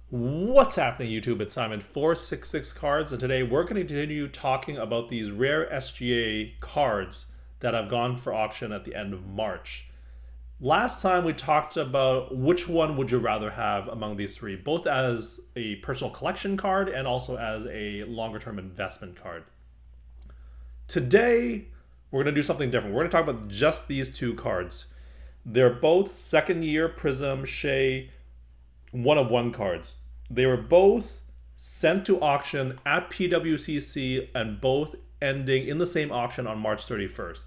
What's happening, YouTube? It's Simon 466 Cards, and today we're going to continue talking about these rare SGA cards that have gone for auction at the end of March. Last time we talked about which one would you rather have among these three, both as a personal collection card and also as a longer term investment card. Today, we're going to do something different. We're going to talk about just these two cards. They're both second year Prism Shea one-of-one cards. They were both sent to auction at PWCC and both ending in the same auction on March 31st.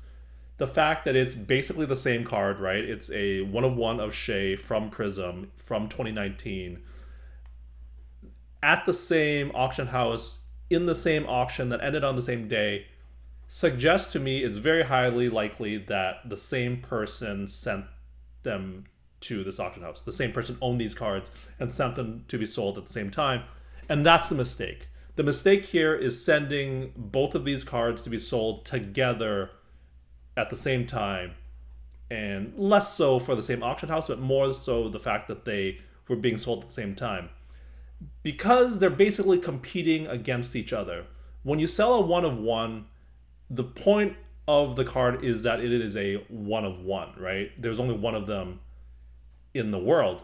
The fact that it's basically the same card, right? It's a one-of-one of Shea from Prism from 2019 at the same auction house in the same auction that ended on the same day suggests to me it's very highly likely that the same person sent them to this auction house. The same person owned these cards and sent them to be sold at the same time. And that's the mistake. The mistake here is sending both of these cards to be sold together at the same time, and less so for the same auction house, but more so the fact that they were being sold at the same time. Because they're basically competing against each other. When you sell a one-of-one, the point of the card is that it is a one-of-one, right? There's only one of them in the world.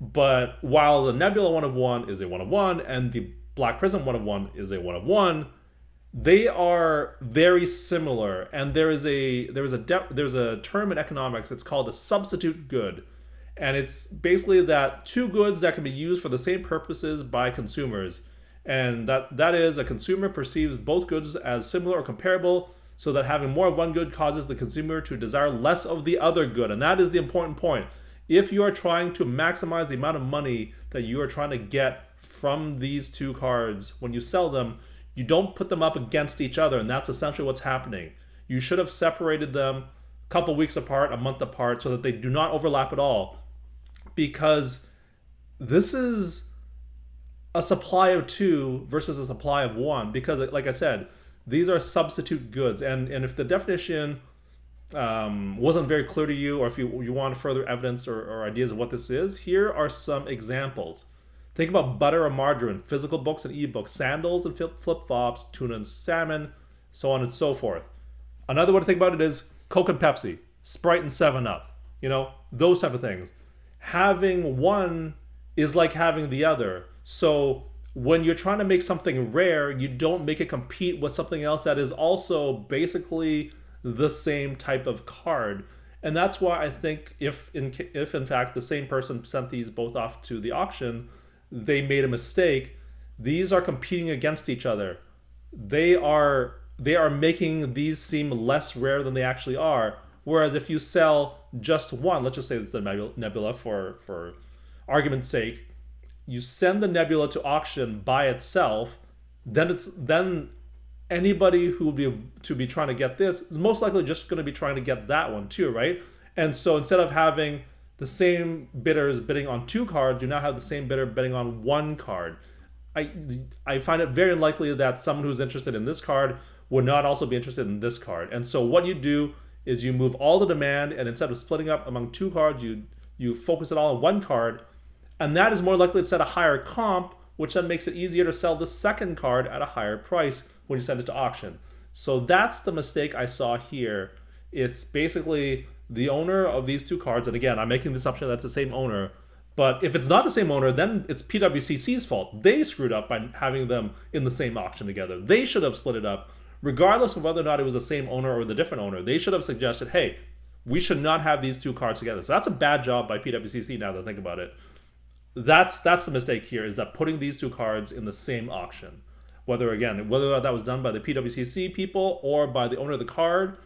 But while the Nebula one-of-one is a one-of-one and the Black Prism one-of-one is a one-of-one, they are very similar. And there's a term in economics. It's called a substitute good, and it's basically that two goods that can be used for the same purposes by consumers, and that is a consumer perceives both goods as similar or comparable, so that having more of one good causes the consumer to desire less of the other good. And that is the important point. If you are trying to maximize the amount of money that you are trying to get from these two cards when you sell them, you don't put them up against each other, and that's essentially what's happening. You should have separated them a couple weeks apart, a month apart, so that they do not overlap at all, because this is a supply of two versus a supply of one, because like I said, these are substitute goods. And if the definition wasn't very clear to you, or if you want further evidence or ideas of what this is, here are some examples. Think about butter or margarine, physical books and ebooks, sandals and flip-flops, tuna and salmon, so on and so forth. Another way to think about it is Coke and Pepsi, Sprite and 7-Up, those type of things. Having one is like having the other. So when you're trying to make something rare, you don't make it compete with something else that is also basically the same type of card. And that's why I think if in fact the same person sent these both off to the auction, they made a mistake. These are competing against each other. They are making these seem less rare than they actually are. Whereas if you sell just one, let's just say it's the Nebula for argument's sake, you send the Nebula to auction by itself, then anybody who will be trying to get this is most likely just going to be trying to get that one too, right? And so instead of having the same bidders bidding on two cards, you now have the same bidder bidding on one card. I find it very unlikely that someone who's interested in this card would not also be interested in this card. And so what you do is you move all the demand, and instead of splitting up among two cards, you focus it all on one card, and that is more likely to set a higher comp, which then makes it easier to sell the second card at a higher price when you send it to auction. So that's the mistake I saw here. It's basically the owner of these two cards, and again, I'm making the assumption that's the same owner, but if it's not the same owner, then it's PWCC's fault. They screwed up by having them in the same auction together. They should have split it up, regardless of whether or not it was the same owner or the different owner. They should have suggested, hey, we should not have these two cards together. So that's a bad job by PWCC now that I think about it. That's the mistake here, is that putting these two cards in the same auction. Whether that was done by the PWCC people or by the owner of the card,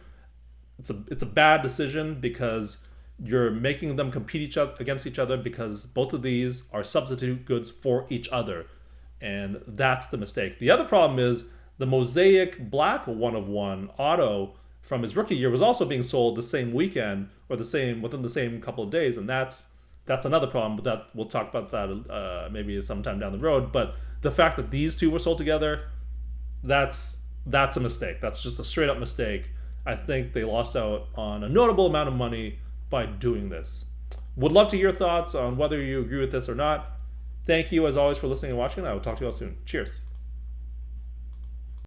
it's a bad decision, because you're making them compete against each other, because both of these are substitute goods for each other. And that's the mistake. The other problem is the Mosaic Black one-of-one auto from his rookie year was also being sold the same weekend, or within the same couple of days, and that's another problem, but that we'll talk about that maybe sometime down the road. But the fact that these two were sold together, that's a mistake. That's just a straight up mistake. I think they lost out on a notable amount of money by doing this. Would love to hear your thoughts on whether you agree with this or not. Thank you as always for listening and watching. I will talk to you all soon. Cheers.